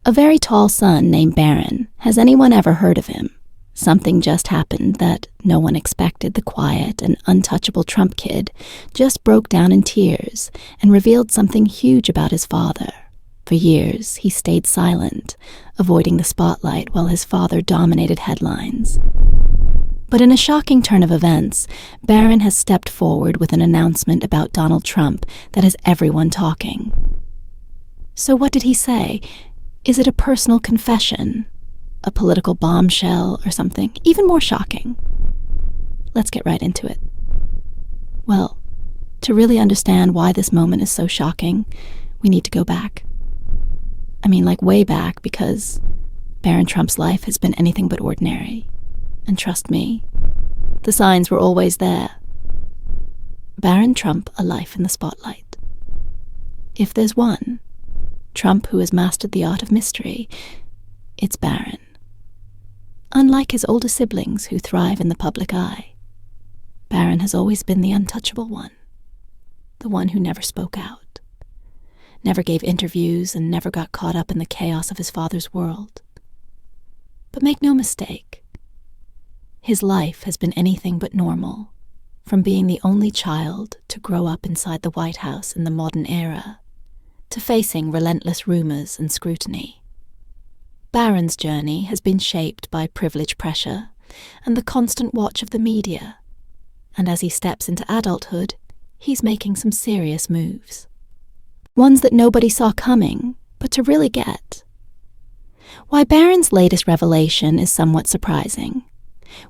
A very tall son named Barron. Has anyone ever heard of him? Something just happened that no one expected. The quiet and untouchable Trump kid just broke down in tears and revealed something huge about his father. For years, he stayed silent, avoiding the spotlight while his father dominated headlines. But in a shocking turn of events, Barron has stepped forward with an announcement about Donald Trump that has everyone talking. So what did he say? Is it a personal confession? A political bombshell or something even more shocking? Let's get right into it. Well, to really understand why this moment is so shocking, we need to go back. I mean, like way back, because Barron Trump's life has been anything but ordinary. And trust me, the signs were always there. Barron Trump, a life in the spotlight. If there's one Trump who has mastered the art of mystery, it's Barron. Unlike his older siblings who thrive in the public eye, Barron has always been the untouchable one, the one who never spoke out, never gave interviews, and never got caught up in the chaos of his father's world. But make no mistake, his life has been anything but normal, from being the only child to grow up inside the White House in the modern era, to facing relentless rumors and scrutiny. Barron's journey has been shaped by privilege pressure and the constant watch of the media, and as he steps into adulthood, he's making some serious moves. Ones that nobody saw coming, but to really get. Why Barron's latest revelation is somewhat surprising,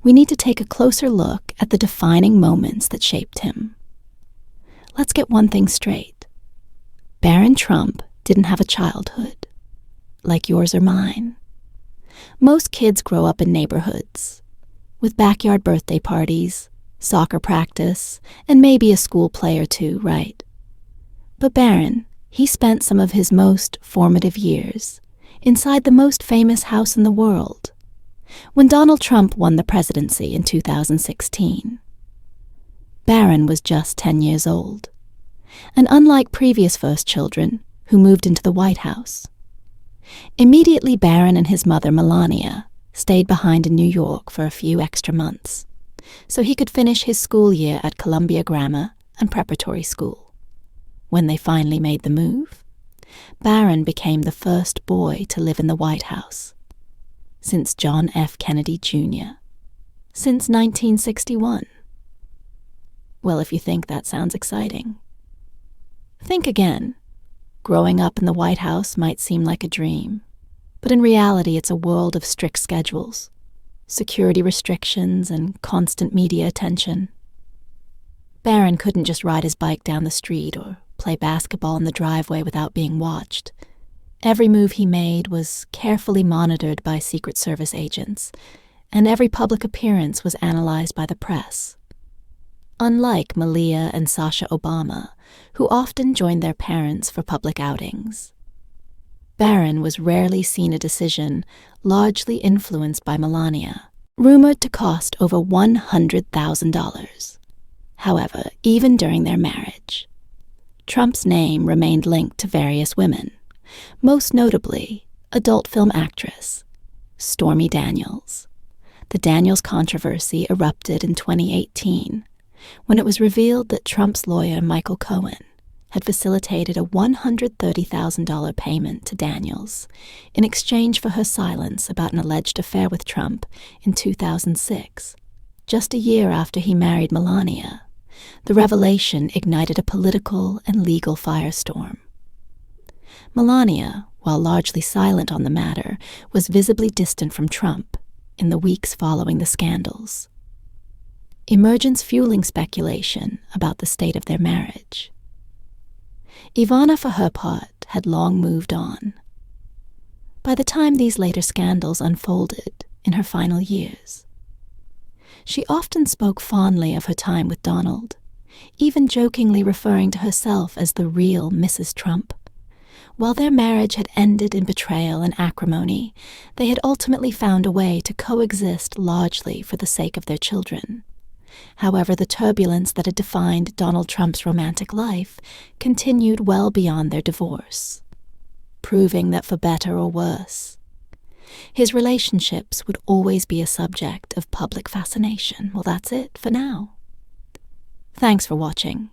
we need to take a closer look at the defining moments that shaped him. Let's get one thing straight. Barron Trump didn't have a childhood, like yours or mine. Most kids grow up in neighborhoods, with backyard birthday parties, soccer practice, and maybe a school play or two, right? But Barron, he spent some of his most formative years inside the most famous house in the world, when Donald Trump won the presidency in 2016. Barron was just 10 years old, and unlike previous first children who moved into the White House, immediately Barron and his mother Melania stayed behind in New York for a few extra months, so he could finish his school year at Columbia Grammar and Preparatory School. When they finally made the move, Barron became the first boy to live in the White House since John F. Kennedy Jr., since 1961. Well, if you think that sounds exciting, think again. Growing up in the White House might seem like a dream, but in reality it's a world of strict schedules, security restrictions, and constant media attention. Barron couldn't just ride his bike down the street or play basketball in the driveway without being watched. Every move he made was carefully monitored by Secret Service agents, and every public appearance was analyzed by the press. Unlike Malia and Sasha Obama, who often joined their parents for public outings, Barron was rarely seen a decision largely influenced by Melania, rumored to cost over $100,000. However, even during their marriage, Trump's name remained linked to various women, most notably adult film actress Stormy Daniels. The Daniels controversy erupted in 2018 when it was revealed that Trump's lawyer Michael Cohen had facilitated a $130,000 payment to Daniels in exchange for her silence about an alleged affair with Trump in 2006, just a year after he married Melania. The revelation ignited a political and legal firestorm. Melania, while largely silent on the matter, was visibly distant from Trump in the weeks following the scandals. Emergence fueling speculation about the state of their marriage. Ivana, for her part, had long moved on. By the time these later scandals unfolded in her final years, she often spoke fondly of her time with Donald, even jokingly referring to herself as the real Mrs. Trump. While their marriage had ended in betrayal and acrimony, they had ultimately found a way to coexist largely for the sake of their children. However, the turbulence that had defined Donald Trump's romantic life continued well beyond their divorce. proving that for better or worse, his relationships would always be a subject of public fascination. Well, that's it for now. Thanks for watching.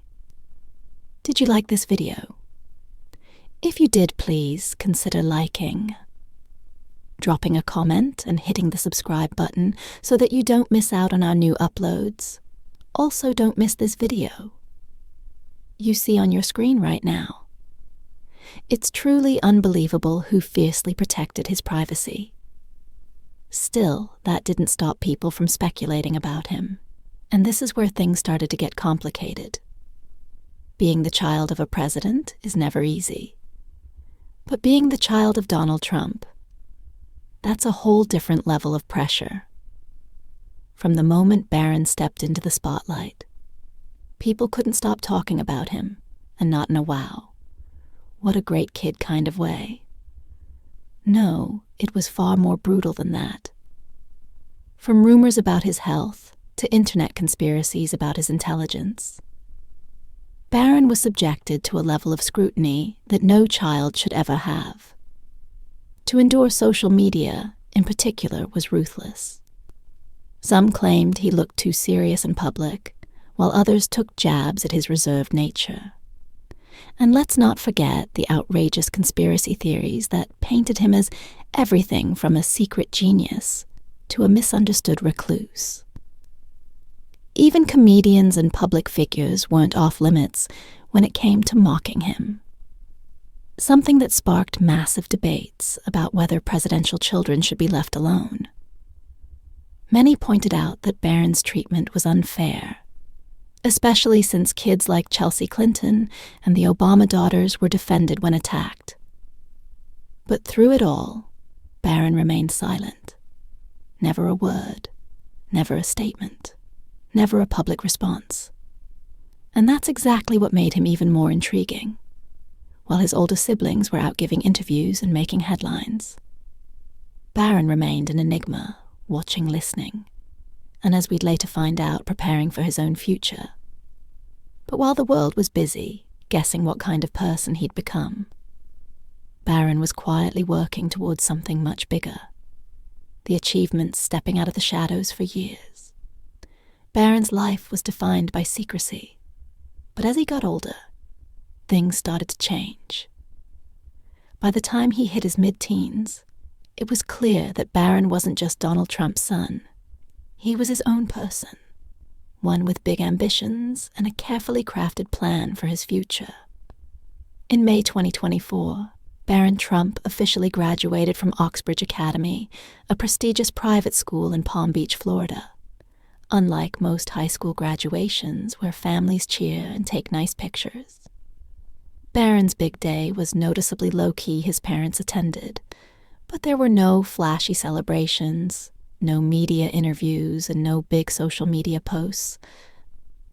Did you like this video? If you did, please consider liking, dropping a comment, and hitting the subscribe button so that you don't miss out on our new uploads. Also, don't miss this video you see on your screen right now. It's truly unbelievable who fiercely protected his privacy. Still, that didn't stop people from speculating about him, and this is where things started to get complicated. Being the child of a president is never easy. But being the child of Donald Trump, that's a whole different level of pressure. From the moment Barron stepped into the spotlight, people couldn't stop talking about him, and not in a wow, what a great kid kind of way. No, it was far more brutal than that. From rumors about his health to internet conspiracies about his intelligence, Barron was subjected to a level of scrutiny that no child should ever have. To endure social media, in particular, was ruthless. Some claimed he looked too serious in public, while others took jabs at his reserved nature. And let's not forget the outrageous conspiracy theories that painted him as everything from a secret genius to a misunderstood recluse. Even comedians and public figures weren't off limits when it came to mocking him. Something that sparked massive debates about whether presidential children should be left alone. Many pointed out that Barron's treatment was unfair, especially since kids like Chelsea Clinton and the Obama daughters were defended when attacked. But through it all, Barron remained silent. Never a word, never a statement, never a public response. And that's exactly what made him even more intriguing. While his older siblings were out giving interviews and making headlines, Barron remained an enigma, watching, listening, and as we'd later find out, preparing for his own future. But while the world was busy, guessing what kind of person he'd become, Barron was quietly working towards something much bigger, the achievements stepping out of the shadows for years. Barron's life was defined by secrecy, but as he got older, things started to change. By the time he hit his mid-teens, it was clear that Barron wasn't just Donald Trump's son. He was his own person, one with big ambitions and a carefully crafted plan for his future. In May 2024, Barron Trump officially graduated from Oxbridge Academy, a prestigious private school in Palm Beach, Florida. Unlike most high school graduations where families cheer and take nice pictures, Barron's big day was noticeably low-key. His parents attended, but there were no flashy celebrations, no media interviews, and no big social media posts.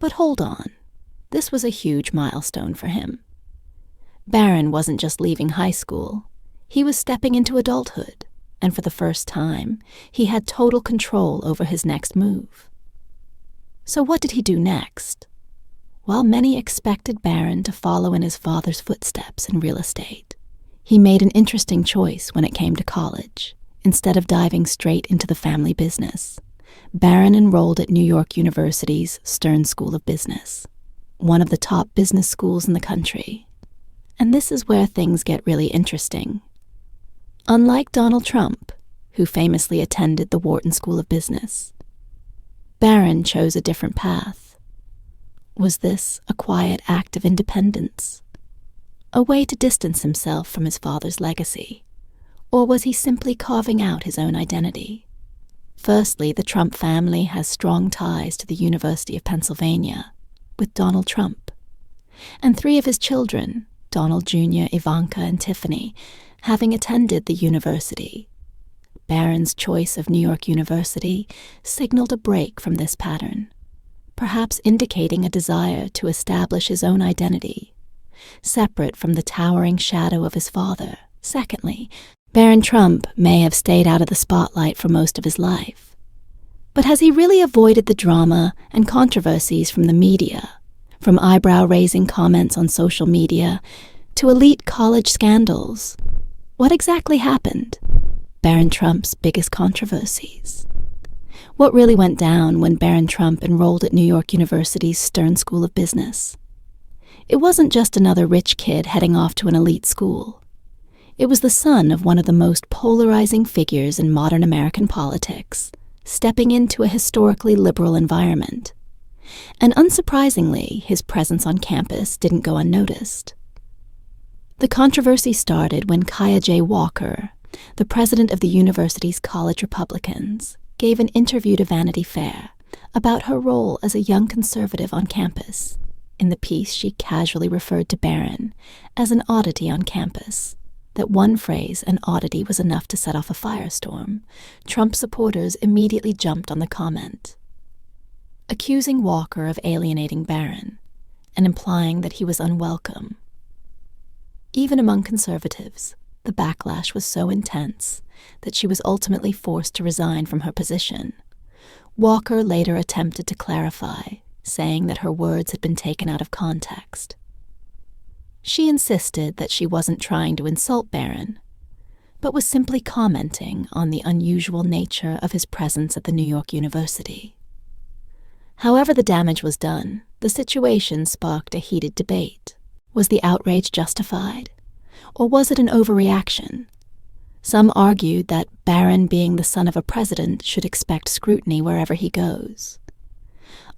But hold on, this was a huge milestone for him. Barron wasn't just leaving high school, he was stepping into adulthood, and for the first time, he had total control over his next move. So what did he do next? While many expected Barron to follow in his father's footsteps in real estate, he made an interesting choice when it came to college. Instead of diving straight into the family business, Barron enrolled at New York University's Stern School of Business, one of the top business schools in the country. And this is where things get really interesting. Unlike Donald Trump, who famously attended the Wharton School of Business, Barron chose a different path. Was this a quiet act of independence? A way to distance himself from his father's legacy? Or was he simply carving out his own identity? Firstly, the Trump family has strong ties to the University of Pennsylvania, with Donald Trump. And 3 of his children, Donald Jr., Ivanka, and Tiffany, having attended the university. Barron's choice of New York University signaled a break from this pattern, perhaps indicating a desire to establish his own identity, separate from the towering shadow of his father. Secondly, Barron Trump may have stayed out of the spotlight for most of his life. But has he really avoided the drama and controversies from the media, from eyebrow-raising comments on social media to elite college scandals? What exactly happened? Barron Trump's biggest controversies. What really went down when Barron Trump enrolled at New York University's Stern School of Business? It wasn't just another rich kid heading off to an elite school. It was the son of one of the most polarizing figures in modern American politics, stepping into a historically liberal environment. And unsurprisingly, his presence on campus didn't go unnoticed. The controversy started when Kaya J. Walker, the president of the university's college Republicans, gave an interview to Vanity Fair about her role as a young conservative on campus. In the piece, she casually referred to Barron as an oddity on campus. That one phrase, an oddity, was enough to set off a firestorm. Trump supporters immediately jumped on the comment, accusing Walker of alienating Barron and implying that he was unwelcome. Even among conservatives, the backlash was so intense that she was ultimately forced to resign from her position. Walker later attempted to clarify, saying that her words had been taken out of context. She insisted that she wasn't trying to insult Barron, but was simply commenting on the unusual nature of his presence at the New York University. However the damage was done, the situation sparked a heated debate. Was the outrage justified? Or was it an overreaction? Some argued that Barron, being the son of a president, should expect scrutiny wherever he goes.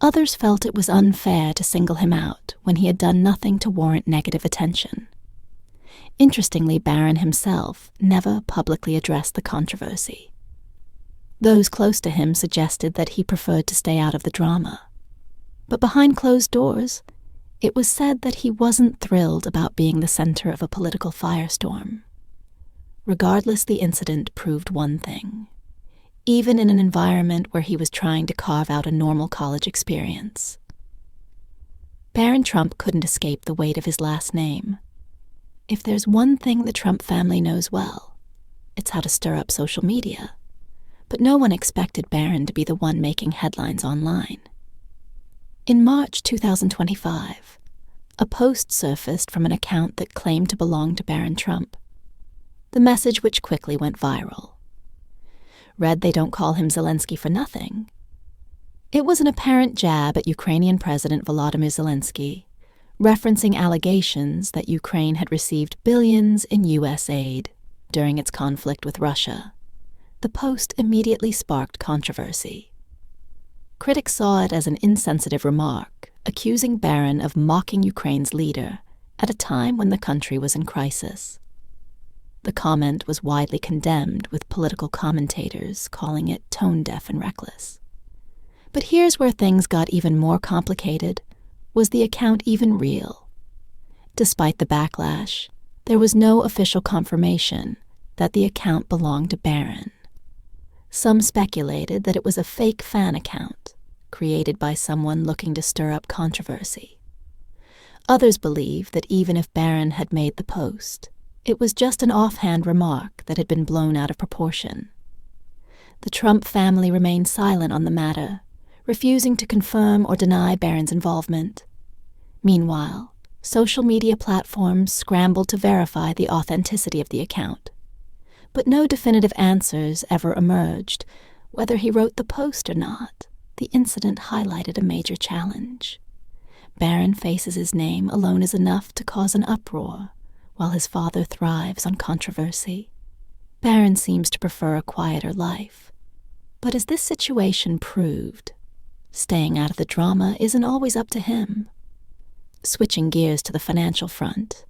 Others felt it was unfair to single him out when he had done nothing to warrant negative attention. Interestingly, Barron himself never publicly addressed the controversy. Those close to him suggested that he preferred to stay out of the drama. But behind closed doors, it was said that he wasn't thrilled about being the center of a political firestorm. Regardless, the incident proved one thing. Even in an environment where he was trying to carve out a normal college experience, Barron Trump couldn't escape the weight of his last name. If there's one thing the Trump family knows well, it's how to stir up social media. But no one expected Barron to be the one making headlines online. In March 2025, a post surfaced from an account that claimed to belong to Barron Trump. The message, which quickly went viral, read, "They don't call him Zelensky for nothing." It was an apparent jab at Ukrainian President Volodymyr Zelensky, referencing allegations that Ukraine had received billions in U.S. aid during its conflict with Russia. The post immediately sparked controversy. Critics saw it as an insensitive remark, accusing Barron of mocking Ukraine's leader at a time when the country was in crisis. The comment was widely condemned, with political commentators calling it tone-deaf and reckless. But here's where things got even more complicated. Was the account even real? Despite the backlash, there was no official confirmation that the account belonged to Barron. Some speculated that it was a fake fan account, created by someone looking to stir up controversy. Others believed that even if Barron had made the post, it was just an offhand remark that had been blown out of proportion. The Trump family remained silent on the matter, refusing to confirm or deny Barron's involvement. Meanwhile, social media platforms scrambled to verify the authenticity of the account. But no definitive answers ever emerged. Whether he wrote the post or not, the incident highlighted a major challenge. Barron faces his name alone is enough to cause an uproar, while his father thrives on controversy. Barron seems to prefer a quieter life. But as this situation proved, staying out of the drama isn't always up to him. Switching gears to the financial front,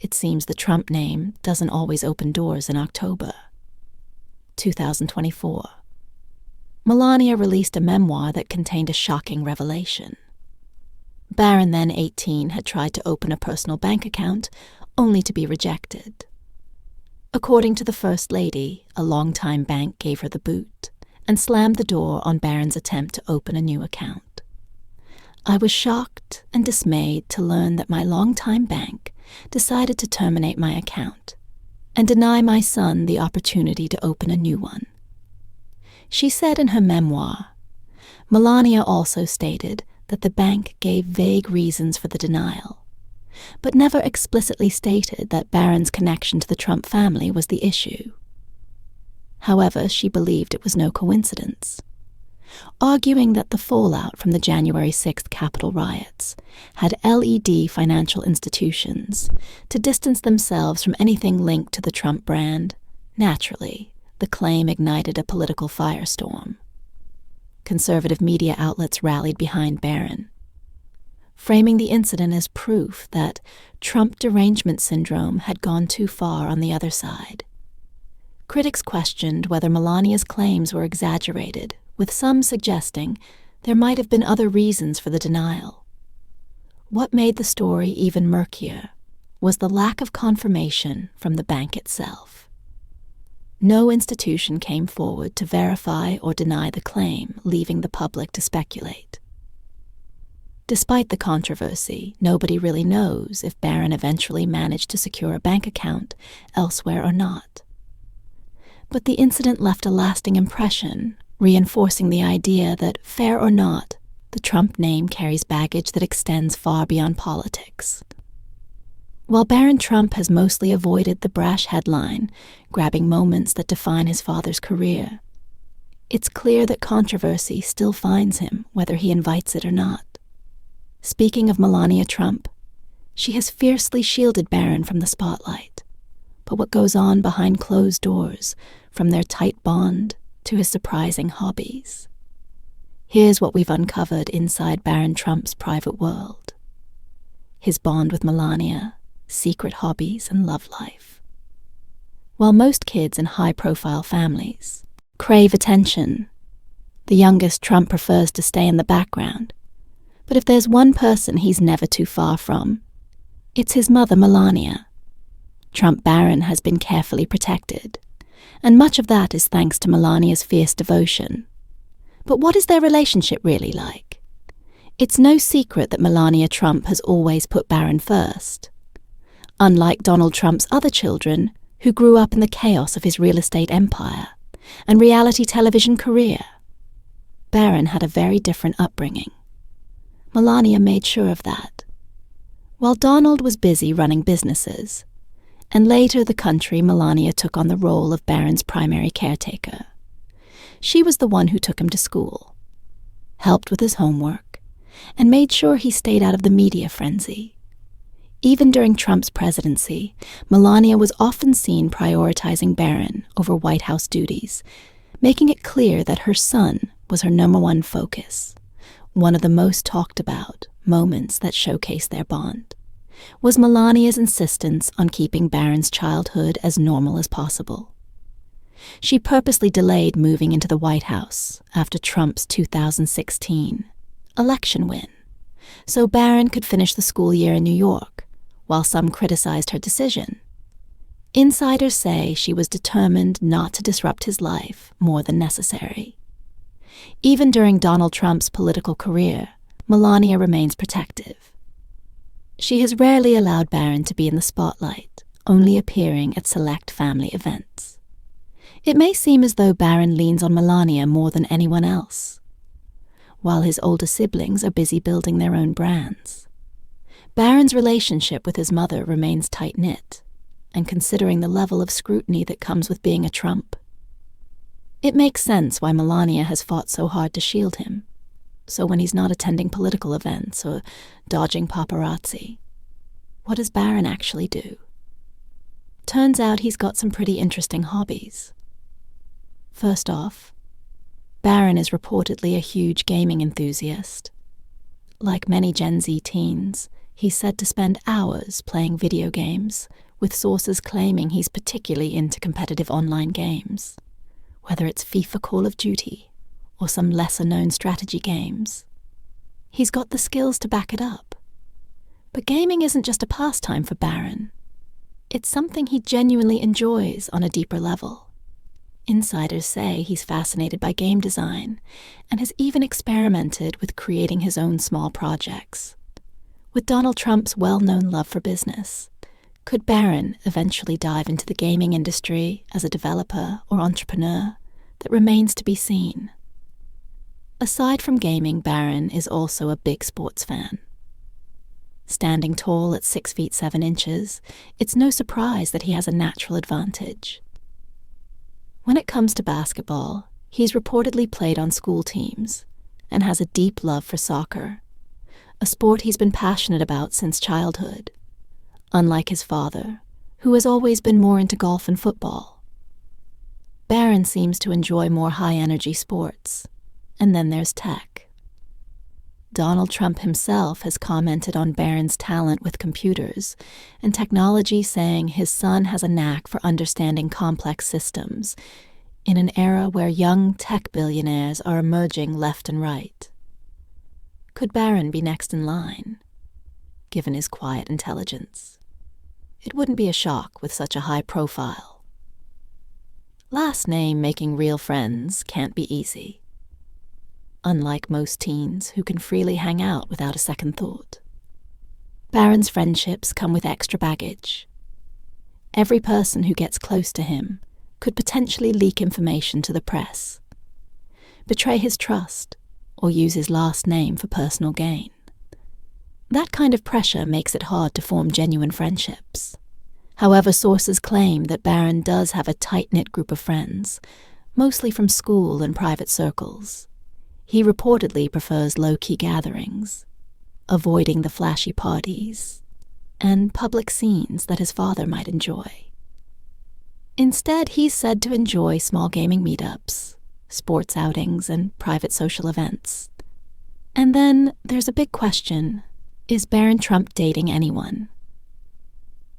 it seems the Trump name doesn't always open doors in October 2024. Melania released a memoir that contained a shocking revelation. Barron, then 18, had tried to open a personal bank account, only to be rejected. According to the First Lady, a longtime bank gave her the boot and slammed the door on Barron's attempt to open a new account. "I was shocked and dismayed to learn that my longtime bank decided to terminate my account and deny my son the opportunity to open a new one," she said in her memoir. Melania also stated that the bank gave vague reasons for the denial, but never explicitly stated that Barron's connection to the Trump family was the issue. However, she believed it was no coincidence, arguing that the fallout from the January 6th Capitol riots had led financial institutions to distance themselves from anything linked to the Trump brand. Naturally, the claim ignited a political firestorm. Conservative media outlets rallied behind Barron, framing the incident as proof that Trump derangement syndrome had gone too far on the other side. Critics questioned whether Melania's claims were exaggerated, with some suggesting there might have been other reasons for the denial. What made the story even murkier was the lack of confirmation from the bank itself. No institution came forward to verify or deny the claim, leaving the public to speculate. Despite the controversy, nobody really knows if Barron eventually managed to secure a bank account elsewhere or not. But the incident left a lasting impression, reinforcing the idea that, fair or not, the Trump name carries baggage that extends far beyond politics. While Barron Trump has mostly avoided the brash headline, grabbing moments that define his father's career, it's clear that controversy still finds him, whether he invites it or not. Speaking of Melania Trump, she has fiercely shielded Barron from the spotlight. But what goes on behind closed doors, from their tight bond to his surprising hobbies? Here's what we've uncovered inside Barron Trump's private world. His bond with Melania, secret hobbies, and love life. While most kids in high-profile families crave attention, the youngest Trump prefers to stay in the background. But if there's one person he's never too far from, it's his mother, Melania. Trump Barron has been carefully protected, and much of that is thanks to Melania's fierce devotion. But what is their relationship really like? It's no secret that Melania Trump has always put Barron first. Unlike Donald Trump's other children, who grew up in the chaos of his real estate empire and reality television career, Barron had a very different upbringing. Melania made sure of that. While Donald was busy running businesses, and later the country, Melania took on the role of Barron's primary caretaker. She was the one who took him to school, helped with his homework, and made sure he stayed out of the media frenzy. Even during Trump's presidency, Melania was often seen prioritizing Barron over White House duties, making it clear that her son was her number one focus. One of the most talked about moments that showcased their bond was Melania's insistence on keeping Barron's childhood as normal as possible. She purposely delayed moving into the White House after Trump's 2016 election win, so Barron could finish the school year in New York. While some criticized her decision, insiders say she was determined not to disrupt his life more than necessary. Even during Donald Trump's political career, Melania remains protective. She has rarely allowed Barron to be in the spotlight, only appearing at select family events. It may seem as though Barron leans on Melania more than anyone else, while his older siblings are busy building their own brands. Barron's relationship with his mother remains tight-knit, and considering the level of scrutiny that comes with being a Trump, it makes sense why Melania has fought so hard to shield him. So when he's not attending political events or dodging paparazzi, what does Barron actually do? Turns out he's got some pretty interesting hobbies. First off, Barron is reportedly a huge gaming enthusiast. Like many Gen Z teens, he's said to spend hours playing video games, with sources claiming he's particularly into competitive online games, whether it's FIFA Call of Duty or some lesser-known strategy games. He's got the skills to back it up. But gaming isn't just a pastime for Barron. It's something he genuinely enjoys on a deeper level. Insiders say he's fascinated by game design and has even experimented with creating his own small projects. With Donald Trump's well-known love for business, could Barron eventually dive into the gaming industry as a developer or entrepreneur? That remains to be seen. Aside from gaming, Barron is also a big sports fan. Standing tall at 6 feet 7 inches, it's no surprise that he has a natural advantage. When it comes to basketball, he's reportedly played on school teams and has a deep love for soccer, a sport he's been passionate about since childhood, unlike his father, who has always been more into golf and football. Barron seems to enjoy more high-energy sports, and then there's tech. Donald Trump himself has commented on Barron's talent with computers and technology, saying his son has a knack for understanding complex systems in an era where young tech billionaires are emerging left and right. Could Barron be next in line, given his quiet intelligence? It wouldn't be a shock with such a high profile. Last name making real friends can't be easy, unlike most teens who can freely hang out without a second thought. Barron's friendships come with extra baggage. Every person who gets close to him could potentially leak information to the press, betray his trust, or use his last name for personal gain. That kind of pressure makes it hard to form genuine friendships. However, sources claim that Barron does have a tight-knit group of friends, mostly from school and private circles. He reportedly prefers low-key gatherings, avoiding the flashy parties and public scenes that his father might enjoy. Instead, he's said to enjoy small gaming meetups, sports outings, and private social events. And then there's a big question: is Barron Trump dating anyone?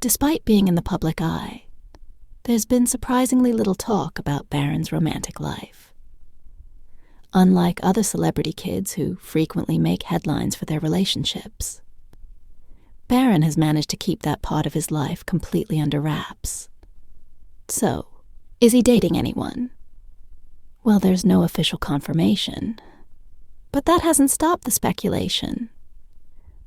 Despite being in the public eye, there's been surprisingly little talk about Barron's romantic life. Unlike other celebrity kids who frequently make headlines for their relationships, Barron has managed to keep that part of his life completely under wraps. So, is he dating anyone? Well, there's no official confirmation, but that hasn't stopped the speculation.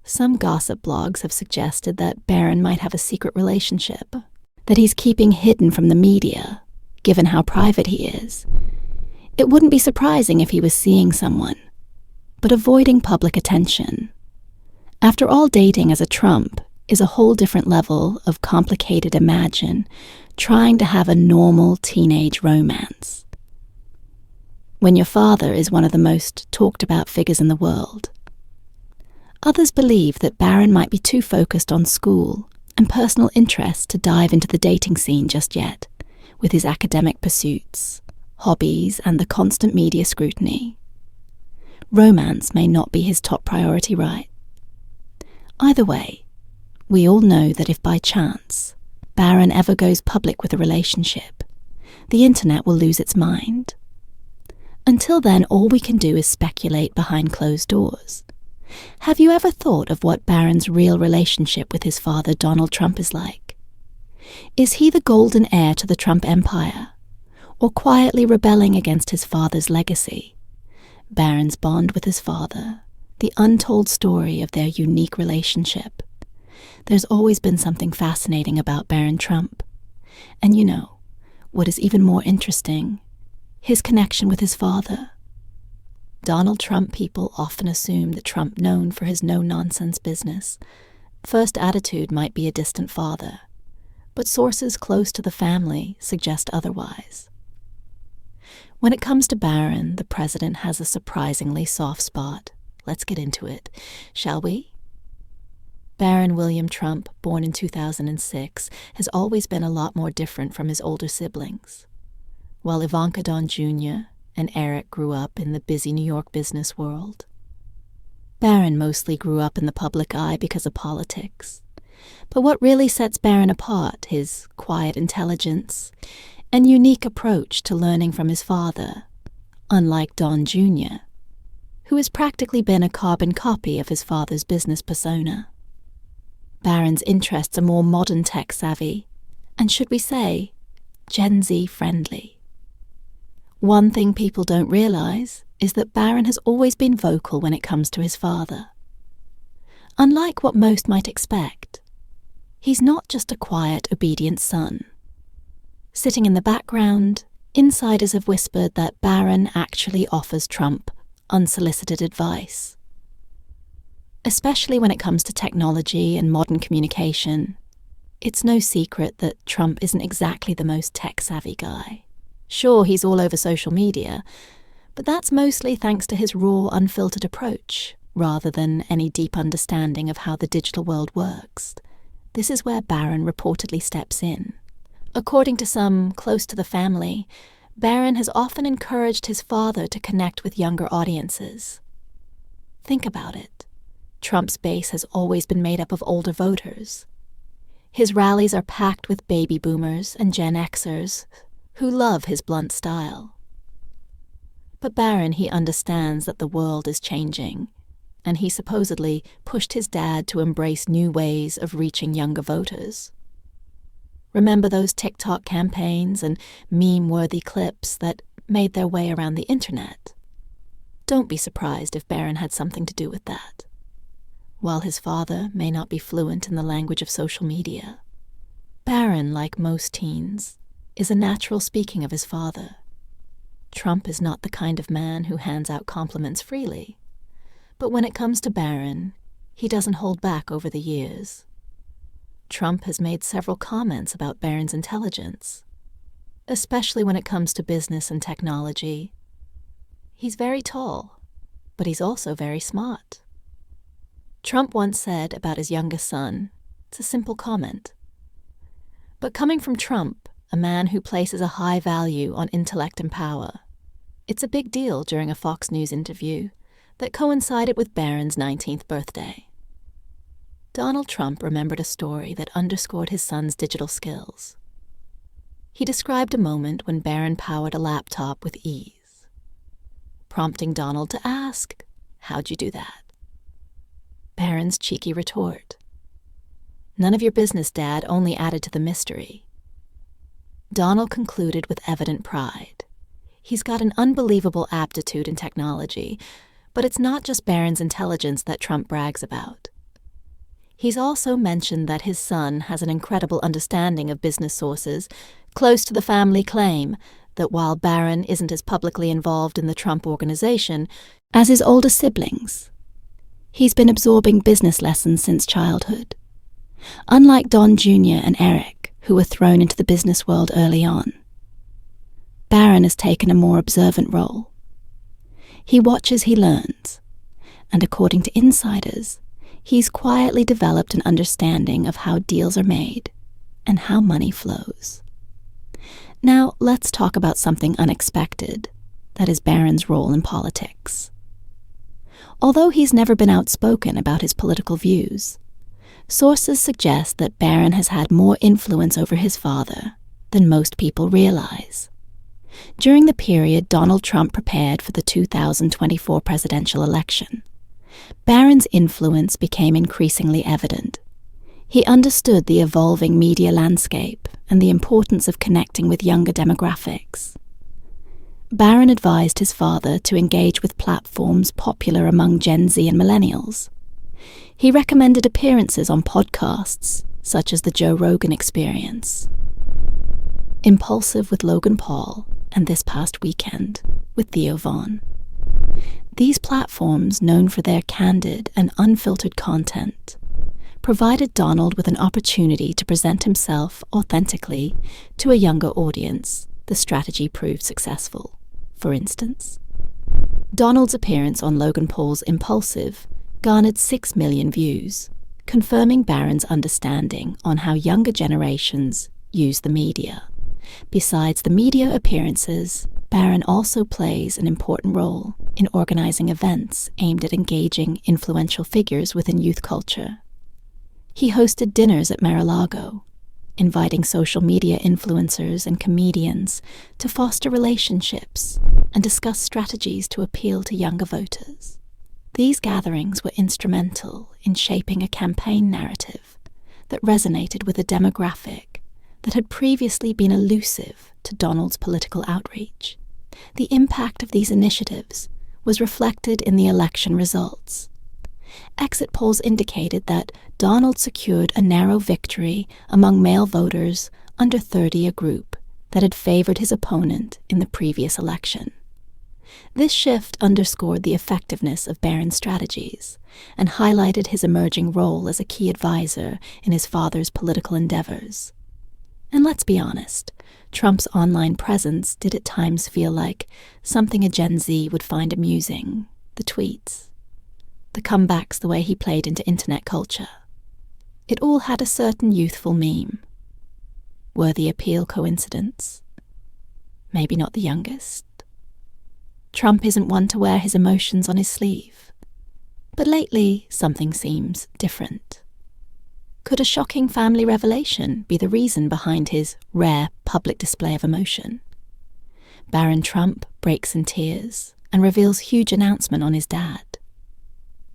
Some gossip blogs have suggested that Barron might have a secret relationship that he's keeping hidden from the media, given how private he is. It wouldn't be surprising if he was seeing someone, but avoiding public attention. After all, dating as a Trump is a whole different level of complicated. Imagine trying to have a normal teenage romance when your father is one of the most talked about figures in the world. Others believe that Barron might be too focused on school and personal interests to dive into the dating scene just yet, with his academic pursuits, hobbies, and the constant media scrutiny. Romance may not be his top priority, right? Either way, we all know that if by chance Barron ever goes public with a relationship, the internet will lose its mind. Until then, all we can do is speculate behind closed doors. Have you ever thought of what Barron's real relationship with his father, Donald Trump, is like? Is he the golden heir to the Trump empire, or quietly rebelling against his father's legacy? Barron's bond with his father, the untold story of their unique relationship. There's always been something fascinating about Barron Trump. And you know, what is even more interesting? His connection with his father. Donald Trump people often assume that Trump, known for his no-nonsense business, first attitude might be a distant father, but sources close to the family suggest otherwise. When it comes to Barron, the president has a surprisingly soft spot. Let's get into it, shall we? Barron William Trump, born in 2006, has always been a lot more different from his older siblings. While Ivanka Don Jr. and Eric grew up in the busy New York business world, Barron mostly grew up in the public eye because of politics. But what really sets Barron apart, his quiet intelligence and unique approach to learning from his father, unlike Don Jr., who has practically been a carbon copy of his father's business persona. Barron's interests are more modern tech-savvy, and should we say, Gen Z-friendly. One thing people don't realize is that Barron has always been vocal when it comes to his father. Unlike what most might expect, he's not just a quiet, obedient son. Sitting in the background, insiders have whispered that Barron actually offers Trump unsolicited advice. Especially when it comes to technology and modern communication. It's no secret that Trump isn't exactly the most tech-savvy guy. Sure, he's all over social media, but that's mostly thanks to his raw, unfiltered approach, rather than any deep understanding of how the digital world works. This is where Barron reportedly steps in. According to some close to the family, Barron has often encouraged his father to connect with younger audiences. Think about it. Trump's base has always been made up of older voters. His rallies are packed with baby boomers and Gen Xers who love his blunt style. But Barron, he understands that the world is changing, and he supposedly pushed his dad to embrace new ways of reaching younger voters. Remember those TikTok campaigns and meme-worthy clips that made their way around the internet? Don't be surprised if Barron had something to do with that. While his father may not be fluent in the language of social media, Barron, like most teens, is a natural speaking of his father. Trump is not the kind of man who hands out compliments freely, but when it comes to Barron, he doesn't hold back over the years. Trump has made several comments about Barron's intelligence, especially when it comes to business and technology. He's very tall, but he's also very smart. Trump once said about his youngest son, it's a simple comment. But coming from Trump, a man who places a high value on intellect and power, it's a big deal during a Fox News interview that coincided with Barron's 19th birthday. Donald Trump remembered a story that underscored his son's digital skills. He described a moment when Barron powered a laptop with ease, prompting Donald to ask, "How'd you do that?" Barron's cheeky retort, "None of your business, Dad," only added to the mystery. Donald concluded with evident pride. He's got an unbelievable aptitude in technology, but it's not just Barron's intelligence that Trump brags about. He's also mentioned that his son has an incredible understanding of business sources, close to the family claim that while Barron isn't as publicly involved in the Trump organization as his older siblings, he's been absorbing business lessons since childhood. Unlike Don Jr. and Eric, who were thrown into the business world early on, Barron has taken a more observant role. He watches, he learns, and according to insiders, he's quietly developed an understanding of how deals are made and how money flows. Now, let's talk about something unexpected, that is Barron's role in politics. Although he's never been outspoken about his political views, sources suggest that Barron has had more influence over his father than most people realize. During the period Donald Trump prepared for the 2024 presidential election, Barron's influence became increasingly evident. He understood the evolving media landscape and the importance of connecting with younger demographics. Barron advised his father to engage with platforms popular among Gen Z and millennials. He recommended appearances on podcasts, such as the Joe Rogan Experience, Impulsive with Logan Paul, and this past weekend with Theo Vaughn. These platforms, known for their candid and unfiltered content, provided Donald with an opportunity to present himself authentically to a younger audience. The strategy proved successful. For instance, Donald's appearance on Logan Paul's Impulsive garnered 6 million views, confirming Barron's understanding on how younger generations use the media. Besides the media appearances, Barron also plays an important role in organizing events aimed at engaging influential figures within youth culture. He hosted dinners at Mar-a-Lago, inviting social media influencers and comedians to foster relationships and discuss strategies to appeal to younger voters. These gatherings were instrumental in shaping a campaign narrative that resonated with a demographic that had previously been elusive to Donald's political outreach. The impact of these initiatives was reflected in the election results. Exit polls indicated that Donald secured a narrow victory among male voters under 30, a group that had favored his opponent in the previous election. This shift underscored the effectiveness of Barron's strategies and highlighted his emerging role as a key advisor in his father's political endeavors. And let's be honest, Trump's online presence did at times feel like something a Gen Z would find amusing. The tweets, the comebacks, the way he played into internet culture. It all had a certain youthful meme. Were the appeal coincidence? Maybe not the youngest. Trump isn't one to wear his emotions on his sleeve. But lately, something seems different. Could a shocking family revelation be the reason behind his rare public display of emotion? Barron Trump breaks in tears and reveals huge announcement on his dad.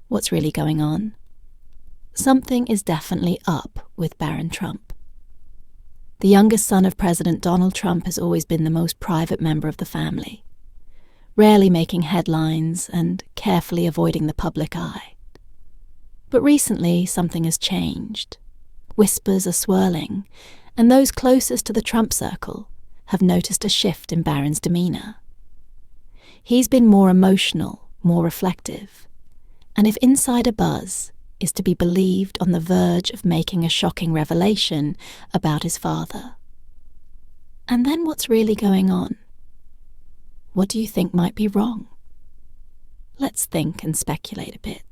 What's really going on? Something is definitely up with Barron Trump. The youngest son of President Donald Trump has always been the most private member of the family, rarely making headlines and carefully avoiding the public eye. But recently, something has changed. Whispers are swirling, and those closest to the Trump circle have noticed a shift in Barron's demeanor. He's been more emotional, more reflective, and if insider buzz is to be believed, on the verge of making a shocking revelation about his father. And then what's really going on? What do you think might be wrong? Let's think and speculate a bit.